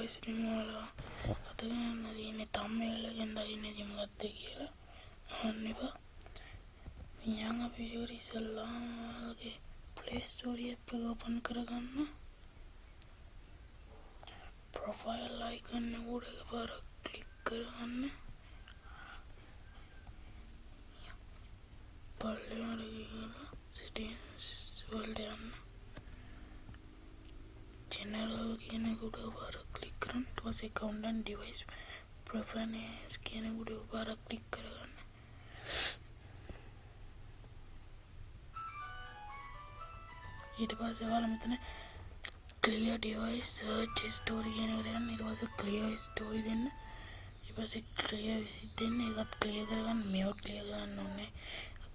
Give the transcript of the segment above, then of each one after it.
guys ඉතින් ඔයාලා අද ගන්න තියෙන්නේ thumbnail එකෙන් දකින්නේ ඉතින් මොකක්ද කියලා අහන්න එපා. මම අපි වීඩියෝ ඉස්සෙල්ලාම ඔයාලගේ Play Store app එක open කරගන්න. profile icon එක උඩ එකපාරක් click කරගන්න. පල්ලෙහාට ගිහලා settings වලට යන්න. general කියන එක උඩ එකපාරක් click කරන්න. ඊට පස්සේ account and device preferences කියන එක උඩ එකපාරක් click කරගන්න. ඊට පස්සේ ඔයාලා මෙතන clear device search history කියන එකට යන්න. ඊට පස්සේ clear history දෙන්න. ඊට පස්සේ clear visit දෙන්න. ඒකත් clear කරගන්න. මේවත් clear කරන්න ඕනේ.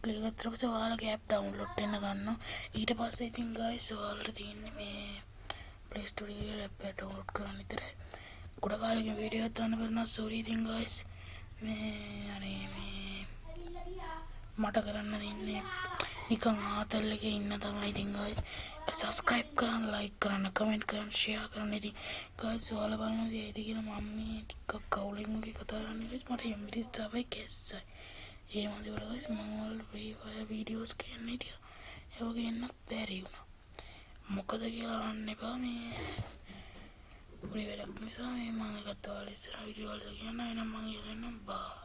clear කරලා පස්සේ ඔයාලගේ app download වෙන්න ගන්නවා. ඊට පස්සේ ඉතින් guys ඔයාලට තියෙන්නේ මේ Play Store එකේ app එක download කරන්න විතරයි. ගොඩ කාලෙකින් වීඩියෝ එකක් දාන්න බැරි නම් sorry ඉතින් guys. අනේ මට කරන්න දෙන්නේ නිකන් ආතල් එකේ ඉන්න තමයි ඉතින් guys. subscribe කරන්න, like කරන්න, comment කරන්න, share කරන්න. ඉතින් guys ඔයාලා බලන දේ ඇයිද කියලා මම මේ ටිකක් කවුලින් වගේ කතා කරන්නේ guys. මට ඉංග්‍රීසි තමයි කැස්සයි. ඒ මොකද වල guys මම ඔයාලට free fire videos කියන්න හිටියා. ඒ වගේ එන්නත් බැරි වුණා. මොකද කියලා අහන්න එපා. මේ පොඩි වැඩක් නිසා මේ මම එකත් ඔයාලා ඉස්සරහ වීඩියෝ වලට කියන්න. එහෙනම් මම කියන්නම් bye.